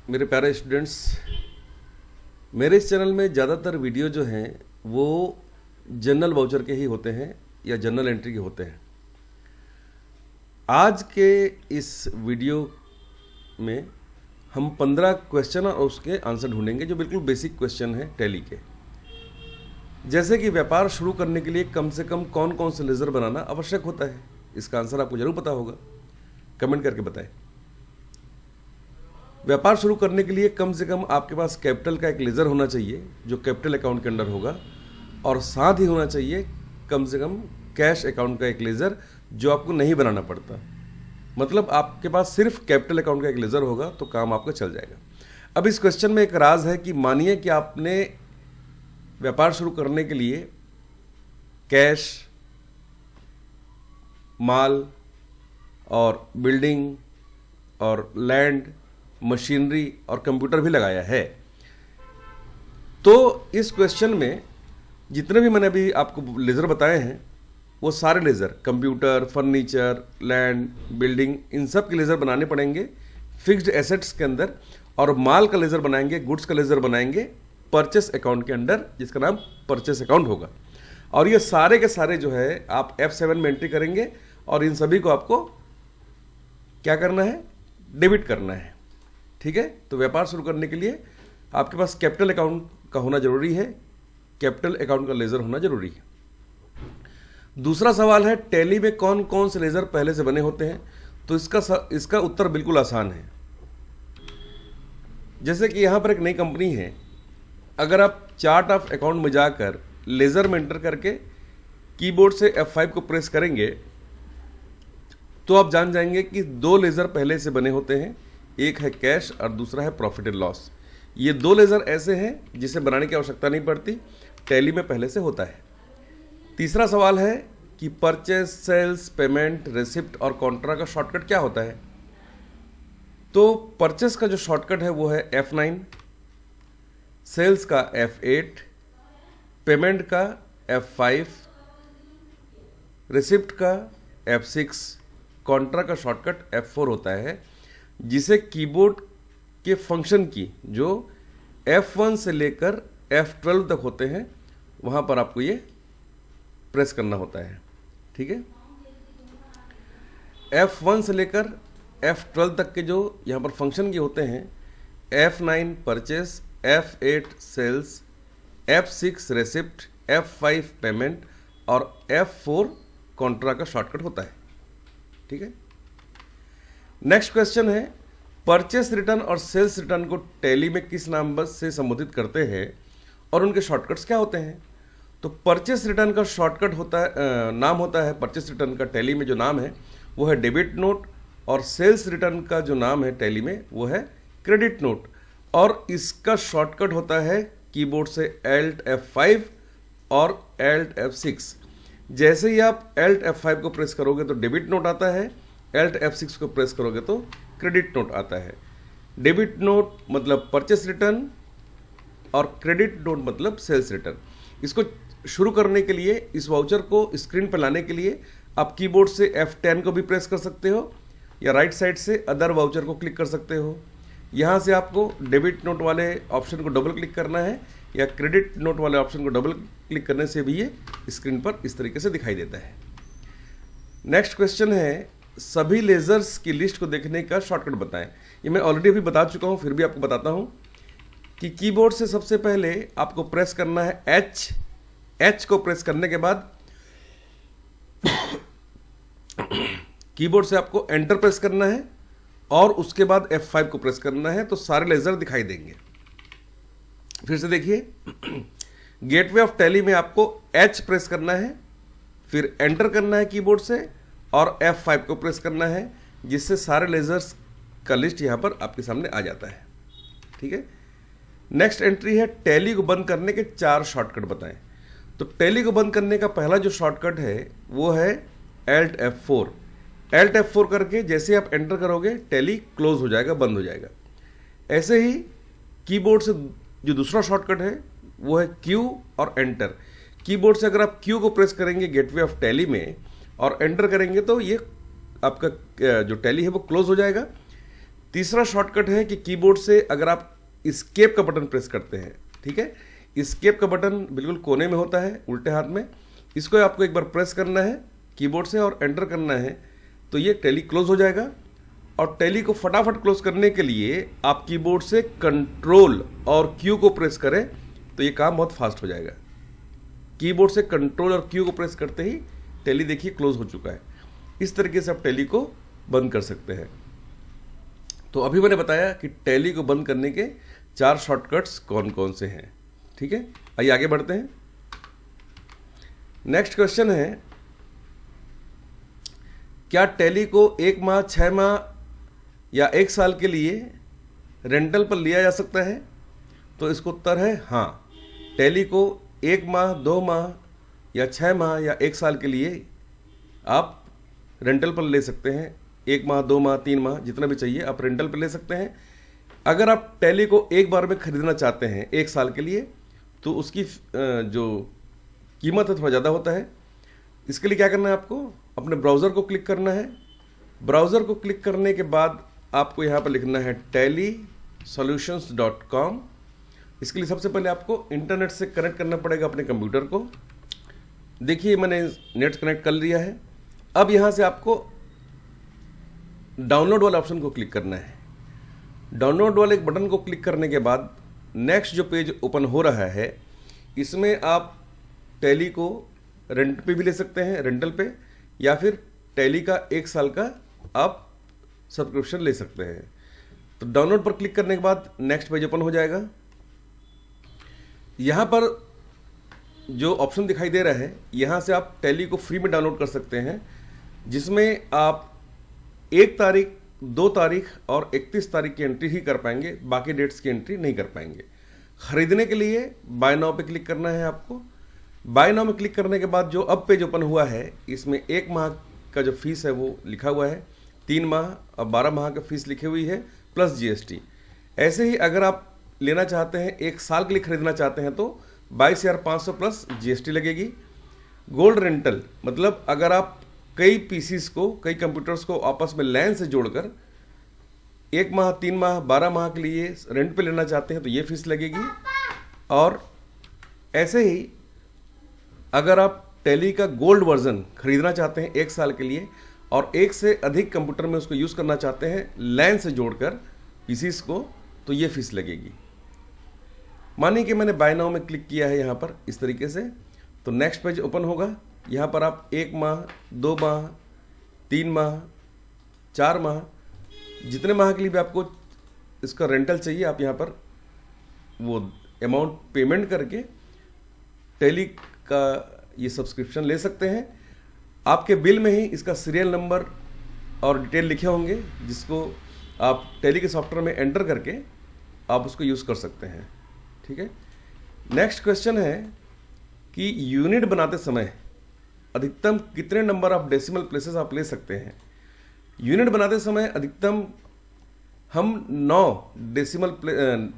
मेरे प्यारे स्टूडेंट्स, मेरे इस चैनल में ज़्यादातर वीडियो जो हैं वो जनरल वाउचर के ही होते हैं या जनरल एंट्री के होते हैं। आज के इस वीडियो में हम 15 क्वेश्चन और उसके आंसर ढूंढेंगे जो बिल्कुल बेसिक क्वेश्चन है टैली के। जैसे कि व्यापार शुरू करने के लिए कम से कम कौन कौन से लेज़र बनाना आवश्यक होता है, इसका आंसर आपको जरूर पता होगा, कमेंट करके बताएं। व्यापार शुरू करने के लिए कम से कम आपके पास कैपिटल का एक लेज़र होना चाहिए जो कैपिटल अकाउंट के अंडर होगा, और साथ ही होना चाहिए कम से कम कैश अकाउंट का एक लेज़र जो आपको नहीं बनाना पड़ता। मतलब आपके पास सिर्फ कैपिटल अकाउंट का एक लेज़र होगा तो काम आपका चल जाएगा। अब इस क्वेश्चन में एक राज है कि मानिए कि आपने व्यापार शुरू करने के लिए कैश, माल और बिल्डिंग और लैंड, मशीनरी और कंप्यूटर भी लगाया है। तो इस क्वेश्चन में जितने भी मैंने अभी आपको लेज़र बताए हैं वो सारे ledger, computer, furniture, land, building, इन सब के लेज़र बनाने पड़ेंगे फिक्स्ड एसेट्स के अंदर, और माल का लेज़र बनाएंगे, गुड्स का लेज़र बनाएंगे परचेस अकाउंट के अंडर, जिसका नाम परचेस अकाउंट होगा। और ये सारे के सारे जो है आप F7 में एंट्री करेंगे और इन सभी को आपको क्या करना है, डेबिट करना है। ठीक है, तो व्यापार शुरू करने के लिए आपके पास कैपिटल अकाउंट का होना जरूरी है, कैपिटल अकाउंट का लेज़र होना जरूरी है। दूसरा सवाल है टैली में कौन कौन से लेज़र पहले से बने होते हैं, तो इसका उत्तर बिल्कुल आसान है। जैसे कि यहां पर एक नई कंपनी है, अगर आप चार्ट ऑफ अकाउंट में जाकर लेज़र में एंटर करके कीबोर्ड से F5 को प्रेस करेंगे तो आप जान जाएंगे कि दो लेज़र पहले से बने होते हैं, एक है कैश और दूसरा है प्रॉफिट एंड लॉस। ये दो लेज़र ऐसे हैं जिसे बनाने की आवश्यकता नहीं पड़ती, टैली में पहले से होता है। तीसरा सवाल है कि परचेस, सेल्स, पेमेंट, रेसिप्ट और कॉन्ट्रा का शॉर्टकट क्या होता है। तो परचेस का जो शॉर्टकट है वो है F9, सेल्स का F8, पेमेंट का F5, रेसिप्ट का F6, कॉन्ट्रा का शॉर्टकट F4 होता है, जिसे कीबोर्ड के फंक्शन की जो F1 से लेकर F12 तक होते हैं वहां पर आपको ये प्रेस करना होता है। ठीक है, F1 से लेकर F12 तक के जो यहां पर फंक्शन के होते हैं, F9 purchase, F8 sales, F6 receipt, F5 payment और F4 कॉन्ट्रा का शॉर्टकट होता है। ठीक है, नेक्स्ट क्वेश्चन है परचेस रिटर्न और सेल्स रिटर्न को टैली में किस नाम से संबोधित करते हैं और उनके शॉर्टकट्स क्या होते हैं। तो परचेस रिटर्न का शॉर्टकट होता है, नाम होता है, परचेस रिटर्न का टैली में जो नाम है वो है डेबिट नोट, और सेल्स रिटर्न का जो नाम है टैली में वो है क्रेडिट नोट, और इसका शॉर्टकट होता है कीबोर्ड से Alt F5 और Alt F6। जैसे ही आप Alt F5 को प्रेस करोगे तो डेबिट नोट आता है, Alt F6 को प्रेस करोगे तो क्रेडिट नोट आता है। डेबिट नोट मतलब परचेस रिटर्न और क्रेडिट नोट मतलब सेल्स रिटर्न। इसको शुरू करने के लिए, इस वाउचर को स्क्रीन पर लाने के लिए आप कीबोर्ड से F10 को भी प्रेस कर सकते हो या राइट साइड से अदर वाउचर को क्लिक कर सकते हो। यहाँ से आपको डेबिट नोट वाले ऑप्शन को डबल क्लिक करना है या क्रेडिट नोट वाले ऑप्शन को डबल क्लिक करने से भी ये स्क्रीन पर इस तरीके से दिखाई देता है। नेक्स्ट क्वेश्चन है सभी लेज़र्स की लिस्ट को देखने का शॉर्टकट बताएं। ये मैं ऑलरेडी अभी बता चुका हूँ, फिर भी आपको बताता हूँ कि कीबोर्ड से सबसे पहले आपको प्रेस करना है H को प्रेस करने के बाद कीबोर्ड से आपको एंटर प्रेस करना है और उसके बाद F5 को प्रेस करना है, तो सारे लेज़र दिखाई देंगे। फिर से देखिए, गेटवे ऑफ टैली में आपको H प्रेस करना है, फिर एंटर करना है कीबोर्ड से और F5 को प्रेस करना है, जिससे सारे लेज़र्स का लिस्ट यहाँ पर आपके सामने आ जाता है। ठीक है, नेक्स्ट एंट्री है टैली को बंद करने के 4 शॉर्टकट बताएं। तो टैली को बंद करने का पहला जो शॉर्टकट है वो है Alt F4। Alt F4 करके जैसे आप एंटर करोगे टैली क्लोज हो जाएगा, बंद हो जाएगा। ऐसे ही कीबोर्ड से जो दूसरा शॉर्टकट है वो है Q और एंटर। कीबोर्ड से अगर आप Q को प्रेस करेंगे गेटवे ऑफ टैली में और एंटर करेंगे तो ये आपका जो टैली है वो क्लोज हो जाएगा। तीसरा शॉर्टकट है कि कीबोर्ड से अगर आप एस्केप का बटन प्रेस करते हैं, ठीक है, एस्केप का बटन बिल्कुल कोने में होता है उल्टे हाथ में, इसको आपको एक बार प्रेस करना है कीबोर्ड से और एंटर करना है, तो ये टैली क्लोज हो जाएगा। और टैली को फटाफट क्लोज करने के लिए आप कीबोर्ड से कंट्रोल और क्यू को प्रेस करें तो ये काम बहुत फास्ट हो जाएगा। कीबोर्ड से कंट्रोल और क्यू को प्रेस करते ही टैली देखिए क्लोज हो चुका है। इस तरीके से आप टैली को बंद कर सकते हैं। तो अभी मैंने बताया कि टैली को बंद करने के 4 शॉर्टकट्स कौन कौन से हैं, ठीक है। आइए आगे बढ़ते हैं। नेक्स्ट क्वेश्चन है, क्या टैली को 1 माह, 6 माह या 1 साल के लिए रेंटल पर लिया जा सकता है? तो इसका उत्तर है हाँ। टैली को 1 माह, 2 माह या 6 माह या 1 साल के लिए आप रेंटल पर ले सकते हैं। 1 माह, 2 माह, 3 माह, जितना भी चाहिए आप रेंटल पर ले सकते हैं। अगर आप टैली को एक बार में खरीदना चाहते हैं 1 साल के लिए, तो उसकी जो कीमत है थोड़ा ज़्यादा होता है। इसके लिए क्या करना है, आपको अपने ब्राउज़र को क्लिक करना है। ब्राउज़र को क्लिक करने के बाद आपको यहाँ पर लिखना है tallysolutions.com। इसके लिए सबसे पहले आपको इंटरनेट से कनेक्ट करना पड़ेगा अपने कंप्यूटर को। देखिए मैंने नेट कनेक्ट कर लिया है। अब यहाँ से आपको डाउनलोड वाले ऑप्शन को क्लिक करना है। डाउनलोड वाले बटन को क्लिक करने के बाद नेक्स्ट जो पेज ओपन हो रहा है, इसमें आप टैली को रेंट पे भी ले सकते हैं, रेंटल पे, या फिर टैली का 1 साल का आप सब्सक्रिप्शन ले सकते हैं। तो डाउनलोड पर क्लिक करने के बाद नेक्स्ट पेज ओपन हो जाएगा। यहाँ पर जो ऑप्शन दिखाई दे रहा है, यहाँ से आप टैली को फ्री में डाउनलोड कर सकते हैं, जिसमें आप 1 तारीख, 2 तारीख और 31 तारीख की एंट्री ही कर पाएंगे, बाकी डेट्स की एंट्री नहीं कर पाएंगे। खरीदने के लिए बाय नाउ पे क्लिक करना है आपको। बाय नाउ में क्लिक करने के बाद जो अब पेज ओपन हुआ है, इसमें 1 माह का जो फीस है वो लिखा हुआ है, 3 माह और 12 माह का फीस लिखी हुई है प्लस GST। ऐसे ही अगर आप लेना चाहते हैं 1 साल के लिए खरीदना चाहते हैं तो 22,500 प्लस GST लगेगी। गोल्ड रेंटल मतलब अगर आप कई पीसीस को, कई कंप्यूटर्स को आपस में लैन से जोड़कर 1 माह, 3 माह, 12 माह के लिए रेंट पे लेना चाहते हैं तो ये फीस लगेगी। और ऐसे ही अगर आप टैली का गोल्ड वर्जन खरीदना चाहते हैं 1 साल के लिए और 1 से अधिक कंप्यूटर में उसको यूज़ करना चाहते हैं लैन से जोड़कर पीसीस को, तो ये फीस लगेगी। मानिए कि मैंने बाय नाउ में क्लिक किया है यहाँ पर इस तरीके से, तो नेक्स्ट पेज ओपन होगा। यहाँ पर आप 1 माह, 2 माह, 3 माह, 4 माह, जितने माह के लिए भी आपको इसका रेंटल चाहिए, आप यहाँ पर वो अमाउंट पेमेंट करके टैली का ये सब्सक्रिप्शन ले सकते हैं। आपके बिल में ही इसका सीरियल नंबर और डिटेल लिखे होंगे, जिसको आप टैली के सॉफ्टवेयर में एंटर करके आप उसको यूज़ कर सकते हैं, ठीक है। नेक्स्ट क्वेश्चन है कि यूनिट बनाते समय अधिकतम कितने नंबर ऑफ डेसिमल प्लेसेस आप ले सकते हैं। यूनिट बनाते समय अधिकतम हम 9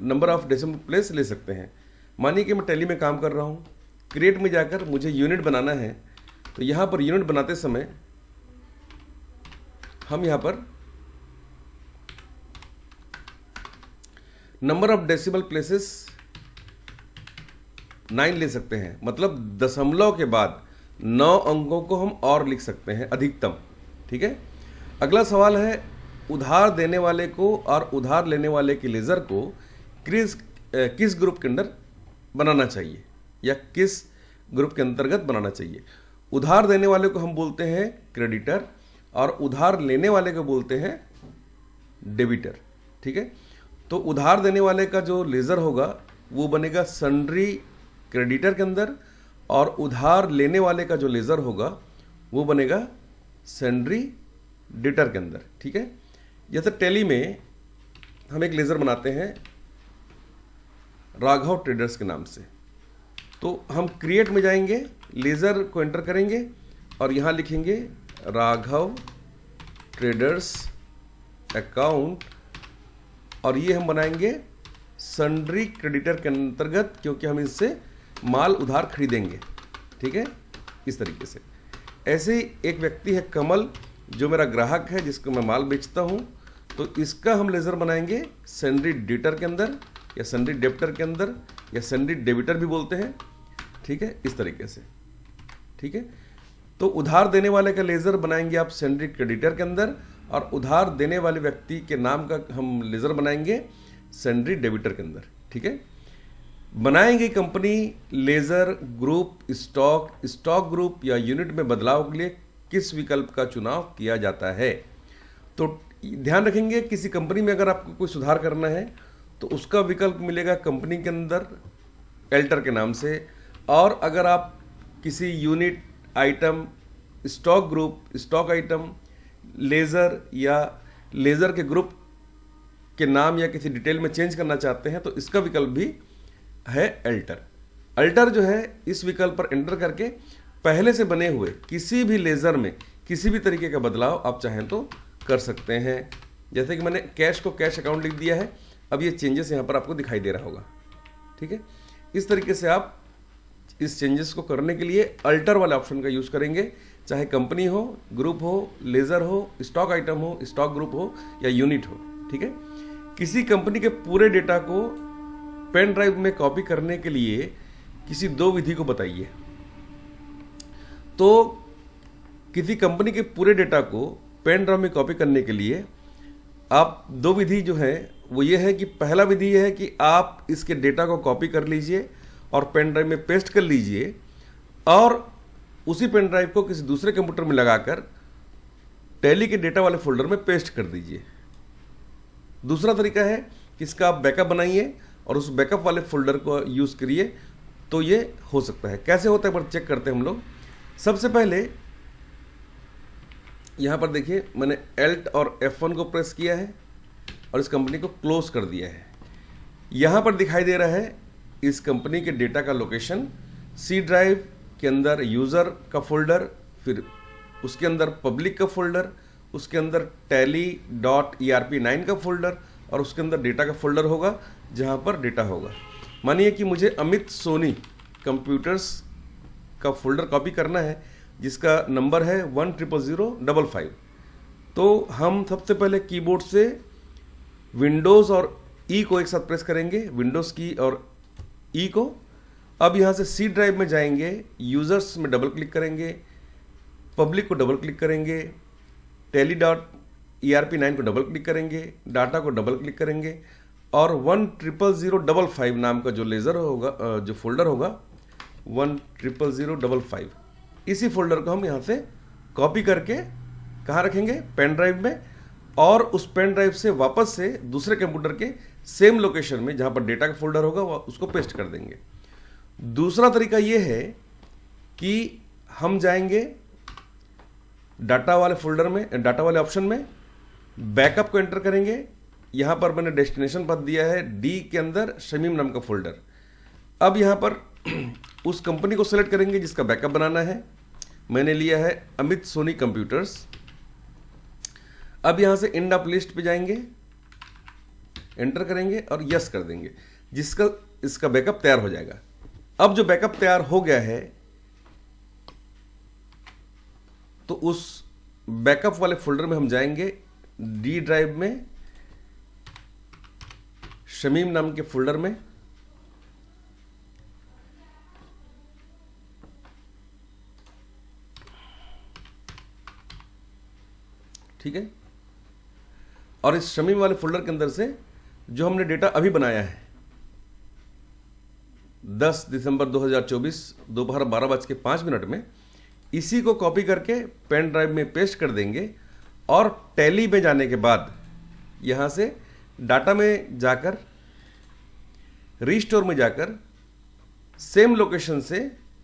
नंबर ऑफ डेसिमल प्लेस ले सकते हैं। मानिए कि मैं टैली में काम कर रहा हूँ, क्रिएट में जाकर मुझे यूनिट बनाना है, तो यहाँ पर यूनिट बनाते समय हम यहाँ पर नंबर ऑफ डेसिमल प्लेसेस 9 ले सकते हैं। मतलब दशमलव के बाद 9 अंकों को हम और लिख सकते हैं अधिकतम, ठीक है। अगला सवाल है, उधार देने वाले को और उधार लेने वाले के लेजर को किस ग्रुप के अंदर बनाना चाहिए या किस ग्रुप के अंतर्गत बनाना चाहिए। उधार देने वाले को हम बोलते हैं क्रेडिटर और उधार लेने वाले को बोलते हैं डेबिटर, ठीक है। तो उधार देने वाले का जो लेजर होगा वो बनेगा सन्ड्री क्रेडिटर के अंदर, और उधार लेने वाले का जो लेजर होगा वो बनेगा सन्ड्री डेटर के अंदर, ठीक है। जैसे टैली में हम एक लेजर बनाते हैं राघव ट्रेडर्स के नाम से, तो हम क्रिएट में जाएंगे, लेजर को एंटर करेंगे और यहाँ लिखेंगे राघव ट्रेडर्स अकाउंट, और ये हम बनाएंगे सन्ड्री क्रेडिटर के अंतर्गत, क्योंकि हम इससे माल उधार खरीदेंगे, ठीक है, इस तरीके से। ऐसे ही एक व्यक्ति है कमल, जो मेरा ग्राहक है, जिसको मैं माल बेचता हूँ, तो इसका हम लेज़र बनाएंगे सैंडरी डेटर के अंदर, या सैंडरी डेप्टर के अंदर, या सैंडरी डेबिटर भी बोलते हैं, ठीक है, इस तरीके से, ठीक है। तो उधार देने वाले का लेज़र बनाएंगे आप सैंडरी क्रेडिटर के अंदर, और उधार देने वाले व्यक्ति के नाम का हम लेज़र बनाएंगे सैंडरी डेबिटर के अंदर, ठीक है। बनाएंगे company laser group stock group या यूनिट में बदलाव के लिए किस विकल्प का चुनाव किया जाता है। तो ध्यान रखेंगे, किसी कंपनी में अगर आपको कोई सुधार करना है तो उसका विकल्प मिलेगा कंपनी के अंदर एल्टर के नाम से, और अगर आप किसी unit, item, stock group, stock item, laser या लेज़र के ग्रुप के नाम या किसी डिटेल में चेंज करना चाहते हैं तो इसका विकल्प भी है एल्टर। अल्टर जो है, इस विकल्प पर एंटर करके पहले से बने हुए किसी भी लेज़र में किसी भी तरीके का बदलाव आप चाहें तो कर सकते हैं। जैसे कि मैंने कैश को कैश अकाउंट लिख दिया है, अब ये चेंजेस यहाँ पर आपको दिखाई दे रहा होगा, ठीक है। इस तरीके से आप इस चेंजेस को करने के लिए अल्टर वाले ऑप्शन का यूज़ करेंगे, चाहे कंपनी हो, ग्रुप हो, लेज़र हो, स्टॉक आइटम हो, स्टॉक ग्रुप हो या यूनिट हो, ठीक है। किसी कंपनी के पूरे डेटा को पेन ड्राइव में कॉपी करने के लिए किसी दो विधि को बताइए। तो किसी कंपनी के पूरे डेटा को पेन ड्राइव में कॉपी करने के लिए आप दो विधि जो है वो ये है कि पहला विधि ये है कि आप इसके डेटा को कॉपी कर लीजिए और पेन ड्राइव में पेस्ट कर लीजिए, और उसी पेन ड्राइव को किसी दूसरे कंप्यूटर में लगाकर टैली के डेटा वाले फोल्डर में पेस्ट कर दीजिए। दूसरा तरीका है कि इसका आप बैकअप बनाइए और उस बैकअप वाले फोल्डर को यूज़ करिए, तो ये हो सकता है। कैसे होता है पर चेक करते हैं हम लोग। सबसे पहले यहाँ पर देखिए, मैंने Alt और F1 को प्रेस किया है और इस कंपनी को क्लोज कर दिया है। यहाँ पर दिखाई दे रहा है इस कंपनी के डेटा का लोकेशन, सी ड्राइव के अंदर यूज़र का फोल्डर, फिर उसके अंदर पब्लिक का फोल्डर, उसके अंदर tally.erp9 का फोल्डर, और उसके अंदर डेटा का फोल्डर होगा जहाँ पर डेटा होगा। मानिए कि मुझे अमित सोनी कंप्यूटर्स का फोल्डर कॉपी करना है जिसका नंबर है 100055। तो हम सबसे पहले कीबोर्ड से विंडोज़ और ई को एक साथ प्रेस करेंगे, विंडोज़ की और ई को। अब यहाँ से सी ड्राइव में जाएंगे, यूज़र्स में डबल क्लिक करेंगे, पब्लिक को डबल क्लिक करेंगे, tally.erp9 को डबल क्लिक करेंगे, डाटा को डबल क्लिक करेंगे, और 100055 नाम का जो लेज़र होगा, जो फोल्डर होगा 100055, इसी फोल्डर को हम यहाँ से कॉपी करके कहाँ रखेंगे, पेन ड्राइव में, और उस पेन ड्राइव से वापस से दूसरे कंप्यूटर के सेम लोकेशन में जहाँ पर डेटा का फोल्डर होगा उसको पेस्ट कर देंगे। दूसरा तरीका ये है कि हम जाएंगे डाटा वाले फोल्डर में, डाटा वाले ऑप्शन में, बैकअप को एंटर करेंगे। यहाँ पर मैंने डेस्टिनेशन पथ दिया है डी के अंदर शमीम नाम का फोल्डर। अब यहाँ पर उस कंपनी को सेलेक्ट करेंगे जिसका बैकअप बनाना है। मैंने लिया है अमित सोनी कंप्यूटर्स। अब यहाँ से एंड ऑफ लिस्ट पे जाएंगे, एंटर करेंगे और यस कर देंगे, जिसका इसका बैकअप तैयार हो जाएगा। अब जो बैकअप तैयार हो गया है तो उस बैकअप वाले फोल्डर में हम जाएंगे, डी ड्राइव में शमीम नाम के फोल्डर में, ठीक है। और इस शमीम वाले फोल्डर के अंदर से जो हमने डेटा अभी बनाया है 10 दिसंबर 2024 दोपहर 12:05 में, इसी को कॉपी करके पेन ड्राइव में पेस्ट कर देंगे, और टैली में जाने के बाद यहाँ से डाटा में जाकर, रीस्टोर में जाकर सेम लोकेशन से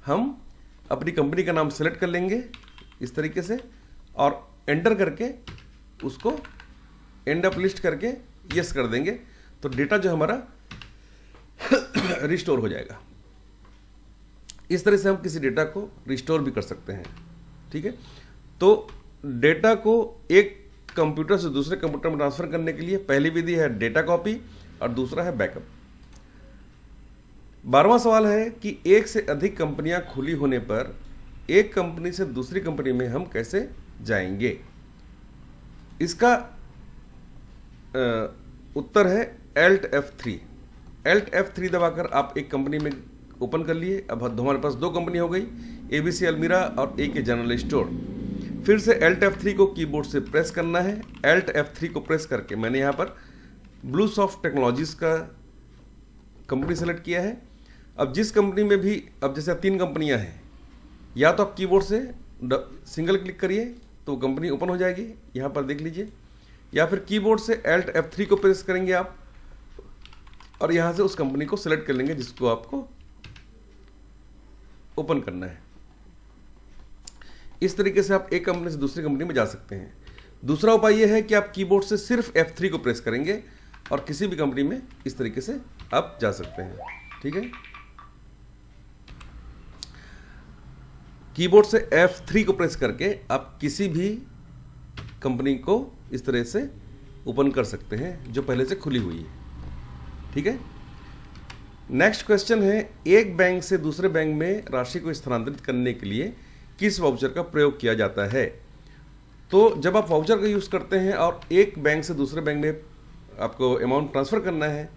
हम अपनी कंपनी का नाम सेलेक्ट कर लेंगे इस तरीके से, और एंटर करके उसको एंड ऑफ लिस्ट करके यस कर देंगे, तो डेटा जो हमारा रिस्टोर हो जाएगा। इस तरह से हम किसी डेटा को रिस्टोर भी कर सकते हैं, ठीक है। तो डेटा को एक कंप्यूटर से दूसरे कंप्यूटर में ट्रांसफर करने के लिए पहली विधि है डेटा कॉपी और दूसरा है बैकअप। 12वां सवाल है कि एक से अधिक कंपनियां खुली होने पर एक कंपनी से दूसरी कंपनी में हम कैसे जाएंगे। इसका उत्तर है Alt F3। Alt F3 दबाकर आप एक कंपनी में ओपन कर लिए। अब हमारे पास दो कंपनी हो गई, ABC अलमीरा और AK जनरल स्टोर। फिर से Alt F3 को कीबोर्ड से प्रेस करना है। Alt F3 को प्रेस करके मैंने यहाँ पर ब्लूसॉफ्ट टेक्नोलॉजीज का कंपनी सेलेक्ट किया है। अब जिस कंपनी में भी, अब जैसे 3 कंपनियां हैं, या तो आप कीबोर्ड से सिंगल क्लिक करिए तो कंपनी ओपन हो जाएगी, यहाँ पर देख लीजिए, या फिर कीबोर्ड से Alt F3 को प्रेस करेंगे आप और यहाँ से उस कंपनी को सेलेक्ट कर लेंगे जिसको आपको ओपन करना है। इस तरीके से आप एक कंपनी से दूसरी कंपनी में जा सकते हैं। दूसरा उपाय यह है कि आप कीबोर्ड से सिर्फ F3 को प्रेस करेंगे और किसी भी कंपनी में इस तरीके से आप जा सकते हैं। ठीक है, कीबोर्ड से F3 को प्रेस करके आप किसी भी कंपनी को इस तरह से ओपन कर सकते हैं जो पहले से खुली हुई है। ठीक है, नेक्स्ट क्वेश्चन है, एक बैंक से दूसरे बैंक में राशि को स्थानांतरित करने के लिए किस वाउचर का प्रयोग किया जाता है? तो जब आप वाउचर का यूज़ करते हैं और एक बैंक से दूसरे बैंक में आपको अमाउंट ट्रांसफ़र करना है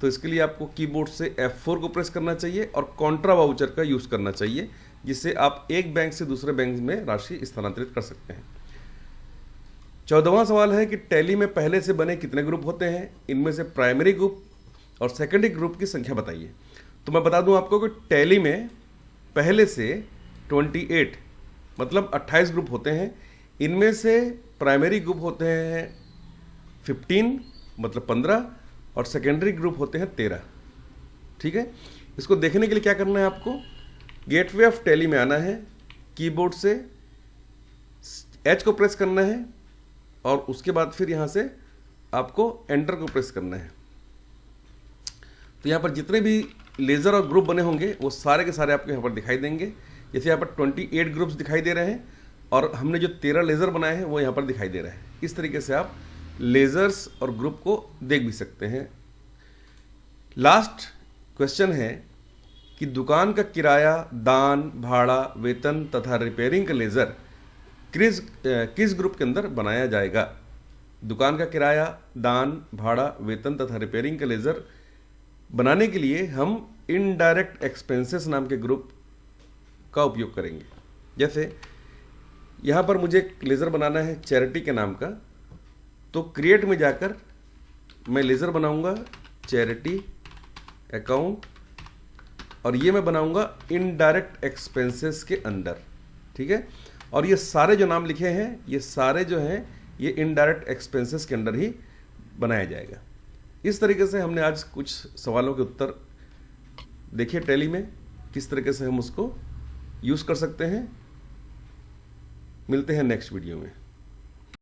तो इसके लिए आपको कीबोर्ड से F4 को प्रेस करना चाहिए और कॉन्ट्रा वाउचर का यूज़ करना चाहिए, जिससे आप एक बैंक से दूसरे बैंक में राशि स्थानांतरित कर सकते हैं। 14वां सवाल है कि टैली में पहले से बने कितने ग्रुप होते हैं? इनमें से प्राइमरी ग्रुप और सेकेंडरी ग्रुप की संख्या बताइए। तो मैं बता दूं आपको कि टैली में पहले से 28 मतलब 28 ग्रुप होते हैं। इनमें से प्राइमरी ग्रुप होते हैं 15 मतलब 15 और सेकेंडरी ग्रुप होते हैं 13। ठीक है, इसको देखने के लिए क्या करना है आपको? गेटवे ऑफ टैली में आना है, कीबोर्ड से H को प्रेस करना है और उसके बाद फिर यहाँ से आपको एंटर को प्रेस करना है। तो यहाँ पर जितने भी लेज़र और ग्रुप बने होंगे वो सारे के सारे आपको यहाँ पर दिखाई देंगे। जैसे यहाँ पर 28 ग्रुप्स दिखाई दे रहे हैं और हमने जो 13 लेज़र बनाए हैं वो यहाँ पर दिखाई दे रहा है। इस तरीके से आप लेज़र्स और ग्रुप को देख भी सकते हैं। लास्ट क्वेश्चन है कि दुकान का किराया, दान, भाड़ा, वेतन तथा रिपेयरिंग का लेज़र किस ग्रुप के अंदर बनाया जाएगा? दुकान का किराया, दान, भाड़ा, वेतन तथा रिपेयरिंग का लेज़र बनाने के लिए हम इनडायरेक्ट एक्सपेंसेस नाम के ग्रुप का उपयोग करेंगे। जैसे यहाँ पर मुझे एक लेज़र बनाना है चैरिटी के नाम का, तो क्रिएट में जाकर मैं लेज़र बनाऊंगा चैरिटी अकाउंट और ये मैं बनाऊंगा इनडायरेक्ट एक्सपेंसेस के अंदर। ठीक है, और ये सारे जो नाम लिखे हैं ये सारे जो हैं ये इनडायरेक्ट एक्सपेंसेस के अंदर ही बनाया जाएगा। इस तरीके से हमने आज कुछ सवालों के उत्तर देखे टैली में, किस तरीके से हम उसको यूज़ कर सकते हैं। मिलते हैं नेक्स्ट वीडियो में।